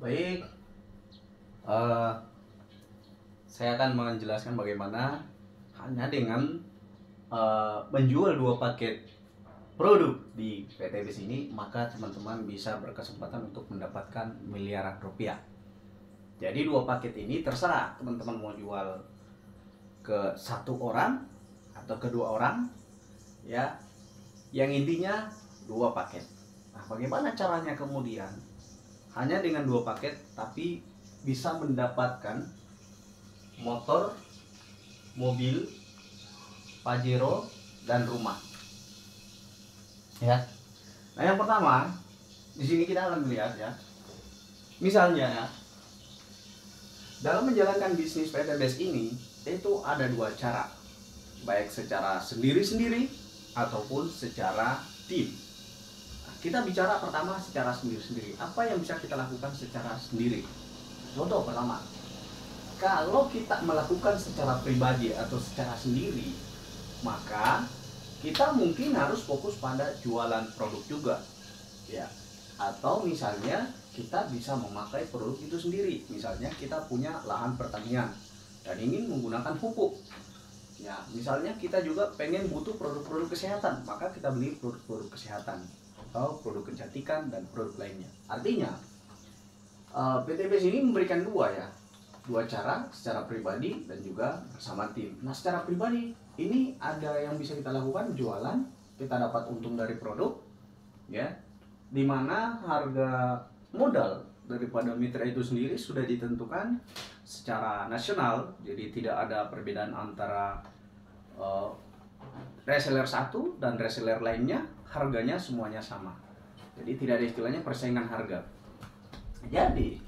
Baik, eh, saya akan menjelaskan bagaimana hanya dengan menjual dua paket produk di PTBS ini, maka teman-teman bisa berkesempatan untuk mendapatkan miliaran rupiah. Jadi dua paket ini terserah teman-teman mau jual ke satu orang atau kedua orang, ya. Yang intinya dua paket. Nah, bagaimana caranya kemudian? Hanya dengan dua paket, tapi bisa mendapatkan motor, mobil, Pajero, dan rumah. Ya. Nah, yang pertama, di sini kita akan melihat ya. Misalnya ya, dalam menjalankan bisnis PTBS ini, itu ada dua cara. Baik secara sendiri-sendiri ataupun secara tim. Nah, kita bicara pertama secara sendiri-sendiri. Apa yang bisa kita lakukan secara sendiri? Contoh pertama, kalau kita melakukan secara pribadi atau secara sendiri, maka kita mungkin harus fokus pada jualan produk juga, ya. Atau misalnya kita bisa memakai produk itu sendiri. Misalnya kita punya lahan pertanian dan ingin menggunakan pupuk, ya. Misalnya kita juga pengen butuh produk-produk kesehatan, maka kita beli produk-produk kesehatan atau produk kecantikan dan produk lainnya. Artinya PTBS ini memberikan dua cara, secara pribadi dan juga bersama tim. Nah, secara pribadi ini ada yang bisa kita lakukan, jualan, kita dapat untung dari produk, ya, dimana harga modal daripada mitra itu sendiri sudah ditentukan secara nasional, jadi tidak ada perbedaan antara reseller satu dan reseller lainnya, harganya semuanya sama, jadi tidak ada istilahnya persaingan harga. Jadi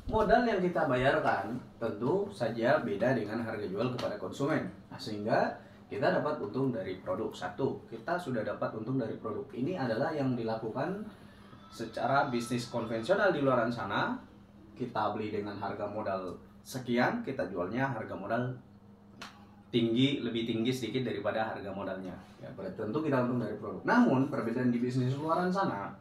modal yang kita bayarkan tentu saja beda dengan harga jual kepada konsumen. Nah, sehingga kita dapat untung dari produk satu. Kita sudah dapat untung dari produk. Ini adalah yang dilakukan secara bisnis konvensional di luar sana. Kita beli dengan harga modal sekian, kita jualnya harga modal tinggi, lebih tinggi sedikit daripada harga modalnya. Ya, berarti tentu kita untung dari produk. Namun perbedaan di bisnis luar sana,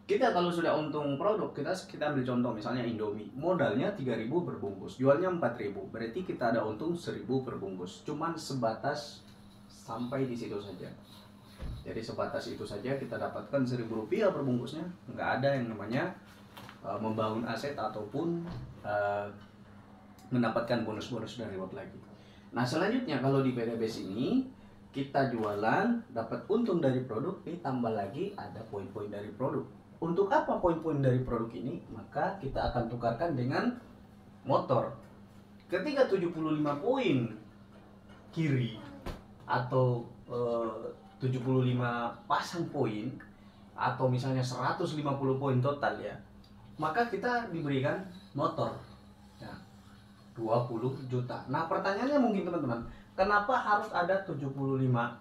kita kalau sudah untung produk, kita ambil contoh misalnya Indomie, modalnya 3.000 berbungkus, jualnya 4.000, berarti kita ada untung 1.000 berbungkus. Cuman sebatas sampai di situ saja. Jadi sebatas itu saja kita dapatkan 1.000 rupiah perbungkusnya. Nggak ada yang namanya membangun aset ataupun mendapatkan bonus-bonus dari reward lagi. Nah, selanjutnya kalau di PTBS ini kita jualan, dapat untung dari produk, ditambah lagi ada poin-poin dari produk. Untuk apa poin-poin dari produk ini? Maka kita akan tukarkan dengan motor. Ketika 75 poin kiri atau 75 pasang poin, atau misalnya 150 poin total ya, maka kita diberikan motor ya, 20 juta. Nah, pertanyaannya mungkin teman-teman, kenapa harus ada 75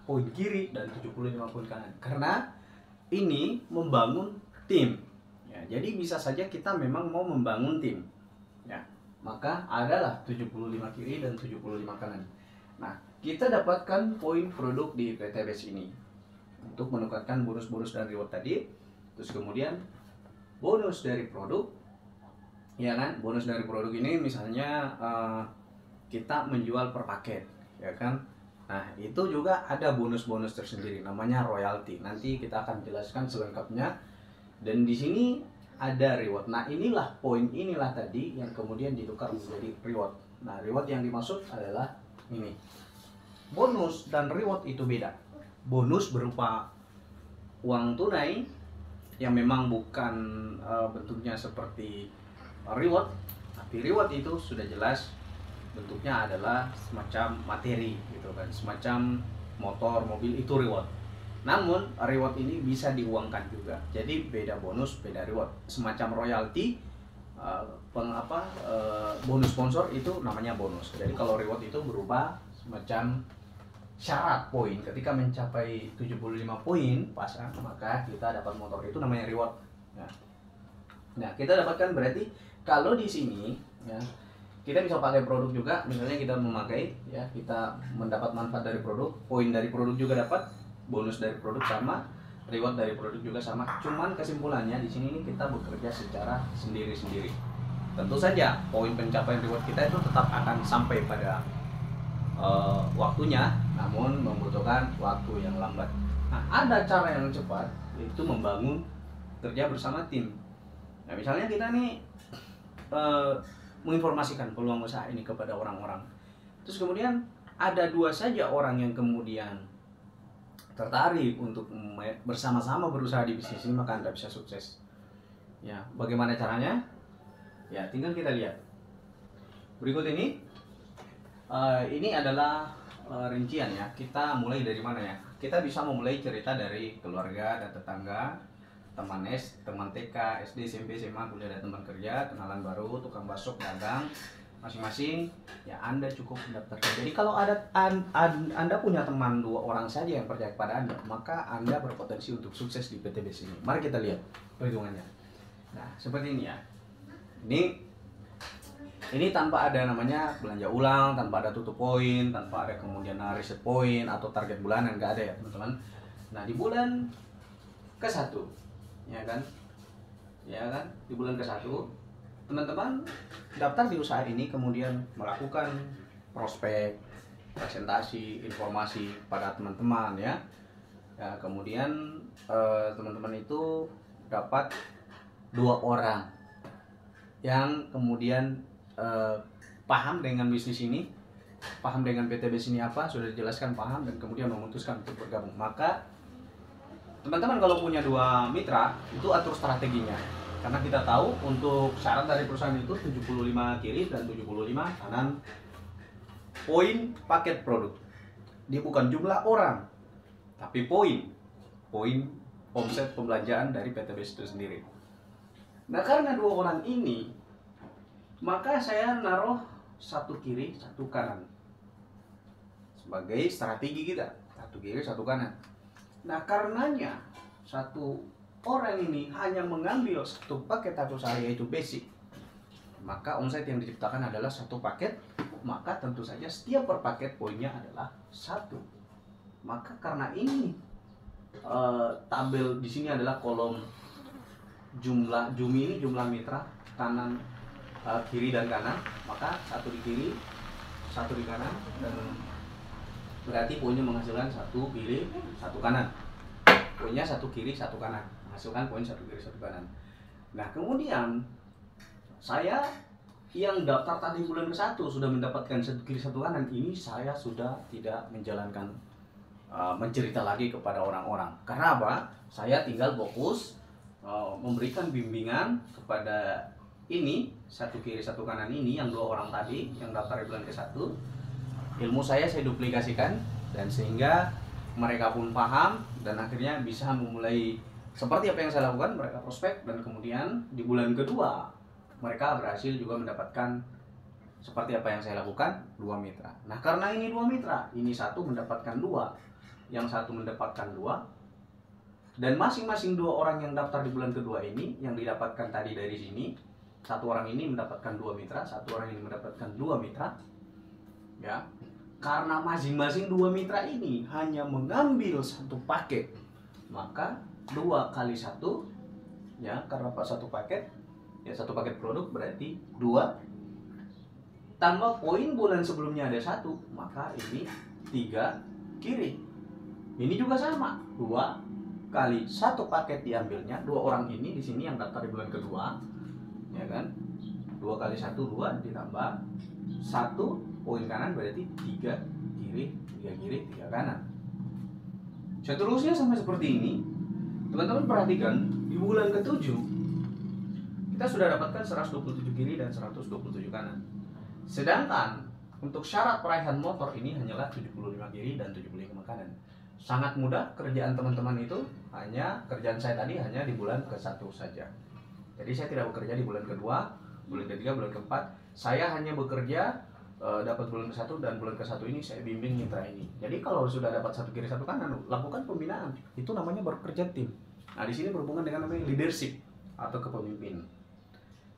poin kiri dan 75 poin kanan? Karena ini membangun tim, ya. Jadi bisa saja kita memang mau membangun tim, ya, maka adalah 75 kiri dan 75 kanan. Nah, kita dapatkan poin produk di PTBS ini untuk menukarkan bonus-bonus dan reward tadi. Terus kemudian bonus dari produk, ya kan, bonus dari produk ini misalnya kita menjual per paket, ya kan. Nah, itu juga ada bonus-bonus tersendiri, namanya royalti. Nanti kita akan jelaskan selengkapnya. Dan di sini ada reward. Nah, inilah poin inilah tadi yang kemudian ditukar menjadi reward. Nah, reward yang dimaksud adalah ini. Bonus dan reward itu beda. Bonus berupa uang tunai yang memang bukan bentuknya seperti reward, tapi reward itu sudah jelas bentuknya adalah semacam materi gitu kan, semacam motor, mobil, itu reward. Namun reward ini bisa diuangkan juga. Jadi beda bonus, beda reward. Semacam royalti, bonus sponsor itu namanya bonus. Jadi kalau reward itu berupa semacam syarat poin. Ketika mencapai 75 poin pasang, maka kita dapat motor, itu namanya reward. Nah, kita dapatkan berarti kalau di sini ya, kita bisa pakai produk juga. Misalnya kita memakai ya, kita mendapat manfaat dari produk, poin dari produk juga dapat, bonus dari produk sama, reward dari produk juga sama. Cuman kesimpulannya di sini kita bekerja secara sendiri-sendiri. tentu saja poin pencapaian reward kita itu tetap akan sampai pada waktunya, namun membutuhkan waktu yang lambat. Nah, ada cara yang cepat, yaitu membangun kerja bersama tim. Nah, misalnya kita nih menginformasikan peluang usaha ini kepada orang-orang, terus kemudian ada 2 saja orang yang kemudian tertarik untuk bersama-sama berusaha di bisnis ini, maka Anda bisa sukses. Ya, bagaimana caranya? Ya, tinggal kita lihat. Berikut ini adalah rincian ya. Kita mulai dari mana ya? Kita bisa memulai cerita dari keluarga dan tetangga, teman teman TK, SD, SMP, SMA, kuliah dan teman kerja, kenalan baru, tukang bakso, dagang, masing-masing. Ya, Anda cukup mendaftarkan. Jadi kalau Anda punya teman 2 orang saja yang percaya kepada Anda, maka Anda berpotensi untuk sukses di PTBS ini. Mari kita lihat perhitungannya. Nah, seperti ini ya. Ini tanpa ada namanya belanja ulang, tanpa ada tutup poin, tanpa ada kemudian reset poin atau target bulanan, nggak ada ya teman-teman. Nah, di bulan ke-1 ya kan di bulan ke-1 teman-teman daftar di usaha ini, kemudian melakukan prospek, presentasi, informasi pada teman-teman ya. Kemudian teman-teman itu dapat 2 orang yang kemudian paham dengan bisnis ini, paham dengan PTBS ini apa, sudah dijelaskan, paham, dan kemudian memutuskan untuk bergabung. Maka teman-teman kalau punya 2 mitra, itu atur strateginya. Karena kita tahu untuk syarat dari perusahaan itu 75 kiri dan 75 kanan poin paket produk. Dia bukan jumlah orang, tapi poin omset pembelanjaan dari PTBS itu sendiri. Nah, karena 2 orang ini, maka saya naruh 1 kiri 1 kanan sebagai strategi kita, 1 kiri 1 kanan. Nah, karenanya 1 orang ini hanya mengambil 1 paket usaha, yaitu basic, maka omset yang diciptakan adalah 1 paket. Maka tentu saja setiap per paket poinnya adalah 1. Maka karena ini tabel di sini adalah kolom jumlah mitra kanan, kiri dan kanan, maka 1 di kiri 1 di kanan, dan berarti poinnya menghasilkan 1 kiri 1 kanan. Poinnya 1 kiri 1 kanan, menghasilkan poin 1 kiri 1 kanan. Nah, kemudian saya yang daftar tadi bulan ke-1 sudah mendapatkan 1 kiri 1 kanan. Ini saya sudah tidak menjalankan mencerita lagi kepada orang-orang. Karena apa? Saya tinggal fokus memberikan bimbingan kepada ini 1 kiri 1 kanan ini, yang 2 orang tadi yang daftar di bulan ke-1. Ilmu saya duplikasikan, dan sehingga mereka pun paham, dan akhirnya bisa memulai seperti apa yang saya lakukan. Mereka prospek, dan kemudian di bulan kedua mereka berhasil juga mendapatkan seperti apa yang saya lakukan, 2 mitra. Nah, karena ini 2 mitra, ini 1 mendapatkan 2, yang 1 mendapatkan 2, dan masing-masing 2 orang yang daftar di bulan kedua ini yang didapatkan tadi dari sini, 1 orang ini mendapatkan 2 mitra, 1 orang ini mendapatkan 2 mitra ya. Karena masing-masing 2 mitra ini hanya mengambil 1 paket, maka 2 kali 1 ya, karena 1 paket ya, 1 paket produk berarti 2 tambah poin bulan sebelumnya ada 1, maka ini 3 kiri. Ini juga sama, 2 kali 1 paket diambilnya 2 orang ini di sini yang daftar di bulan kedua ya kan. 2 kali 1 2 ditambah 1 poin kanan berarti 3 kiri 3 kanan. Seterusnya sampai seperti ini. Teman-teman perhatikan, di bulan ke-7 kita sudah dapatkan 127 kiri dan 127 kanan. Sedangkan untuk syarat peraihan motor ini hanyalah 75 kiri dan 75 kanan. Sangat mudah kerjaan teman-teman itu, hanya kerjaan saya tadi hanya di bulan ke-1 saja. Jadi saya tidak bekerja di bulan kedua, bulan ketiga, bulan keempat. Saya hanya bekerja dapat bulan ke-1, dan bulan ke-1 ini saya bimbing mitra ini. Jadi kalau sudah dapat 1 kiri 1 kanan, lakukan pembinaan. Itu namanya bekerja tim. Nah, di sini berhubungan dengan namanya leadership atau kepemimpinan.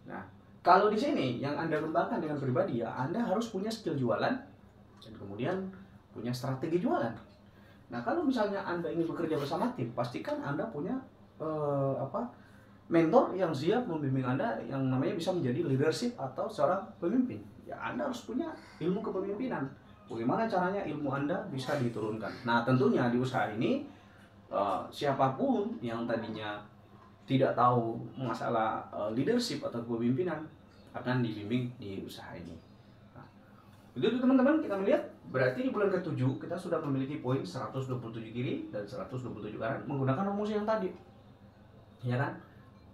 Nah, kalau di sini yang Anda kembangkan dengan pribadi, ya Anda harus punya skill jualan dan kemudian punya strategi jualan. Nah, kalau misalnya Anda ingin bekerja bersama tim, pastikan Anda punya mentor yang siap membimbing Anda yang namanya bisa menjadi leadership atau seorang pemimpin. Ya Anda harus punya ilmu kepemimpinan. Bagaimana caranya ilmu Anda bisa diturunkan. Nah tentunya di usaha ini siapapun yang tadinya tidak tahu masalah leadership atau kepemimpinan akan dibimbing di usaha ini. Nah, itu teman-teman, kita melihat berarti di bulan ke-7 kita sudah memiliki poin 127 kiri dan 127 kanan menggunakan rumus yang tadi. Ya kan?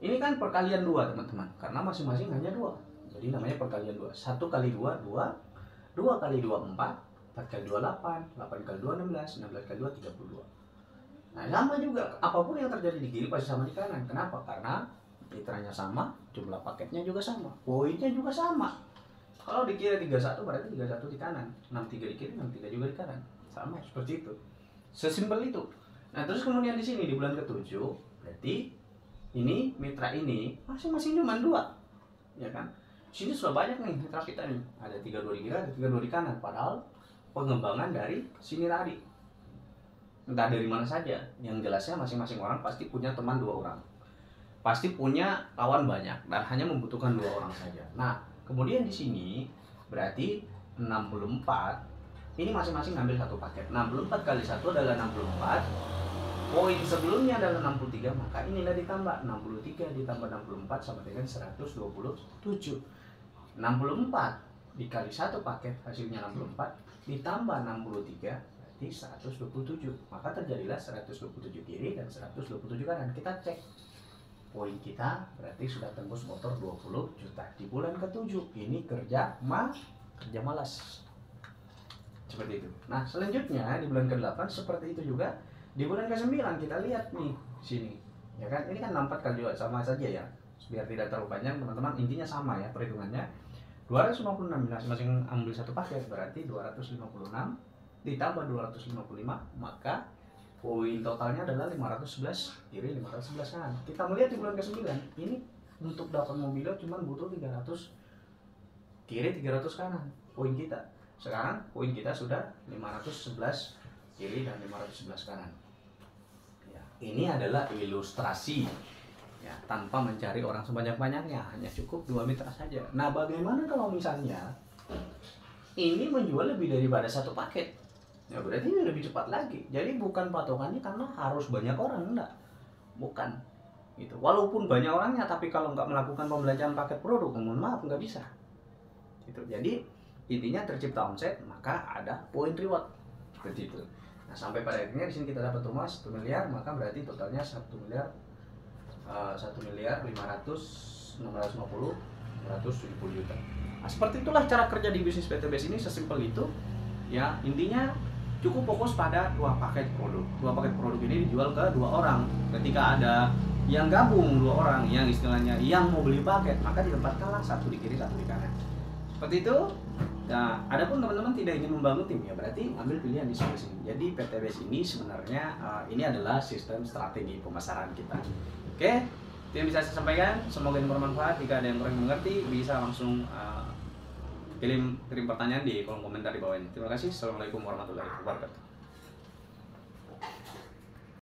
Ini kan perkalian 2 teman-teman, karena masing-masing hanya 2. Jadi namanya perkalian 2. 1 kali 2, 2. 2 kali 2, 4. 4 kali 2, 8. 8 kali 2, 16. 16 kali 2, 32. Nah sama juga, apapun yang terjadi di kiri pasti sama di kanan. Kenapa? Karena mitranya sama, jumlah paketnya juga sama, poinnya juga sama. Kalau di kiri 31 berarti 31 di kanan, 63 di kiri, 63 juga di kanan. Sama seperti itu. Sesimpel itu. Nah terus kemudian di sini di bulan ke-7 berarti ini mitra ini masing-masing cuma 2. Ya kan? Di sini sudah banyak nih mitra kita nih. Ada 32 di kiri, ada 32 di kanan. Padahal pengembangan dari sini tadi. Entah dari mana saja, yang jelasnya masing-masing orang pasti punya teman 2 orang, pasti punya kawan banyak dan hanya membutuhkan 2 orang saja. Nah kemudian di sini berarti 64 ini masing-masing ngambil 1 paket. 64 kali 1 adalah 64, poin sebelumnya adalah 63, maka inilah ditambah 63 ditambah 64 sama dengan 127. 64 dikali 1 paket hasilnya 64 ditambah 63 127, maka terjadilah 127 kiri dan 127 kanan. Kita cek poin kita berarti sudah tembus motor 20 juta di bulan ke-7. Ini kerja malas seperti itu. Nah selanjutnya di bulan ke-8 seperti itu juga. Di bulan ke-9 kita lihat nih sini, ya kan, ini kan 64 kali 2 sama saja ya, biar tidak terlalu panjang teman-teman, intinya sama ya perhitungannya. 256 masing-masing ambil 1 paket berarti 256 ditambah 255, maka poin totalnya adalah 511 kiri 511 kanan. Kita melihat di bulan ke-9 ini untuk dapat mobilnya cuma butuh 300 kiri 300 kanan poin kita. Sekarang poin kita sudah 511 kiri dan 511 kanan. Ya, ini adalah ilustrasi ya, tanpa mencari orang sebanyak-banyaknya, hanya cukup 2 mitra saja. Nah bagaimana kalau misalnya ini menjual lebih daripada 1 paket? Ya berarti ini lebih cepat lagi. Jadi bukan patokannya karena harus banyak orang, enggak, bukan itu. Walaupun banyak orangnya, tapi kalau nggak melakukan pembelajaran paket produk, mohon maaf nggak bisa itu. Jadi intinya tercipta omset maka ada poin reward seperti itu. Nah sampai pada akhirnya di sini kita dapat rumah 1 miliar, maka berarti totalnya 1 miliar 500 650 170 juta. Nah seperti itulah cara kerja di bisnis PTBS ini, sesimpel itu ya. Intinya cukup fokus pada 2 paket produk. 2 paket produk ini dijual ke 2 orang. Ketika ada yang gabung 2 orang, yang istilahnya yang mau beli paket, maka ditempatkanlah 1 di kiri 1 di kanan. Seperti itu. Nah, adapun teman-teman tidak ingin membangun tim ya berarti ambil pilihan di sebelah sini. Jadi PTBS ini sebenarnya ini adalah sistem strategi pemasaran kita. Oke, itu yang bisa saya sampaikan. Semoga ini bermanfaat. Jika ada yang kurang mengerti bisa langsung kirim pertanyaan di kolom komentar di bawah ini. Terima kasih. Assalamualaikum warahmatullahi wabarakatuh.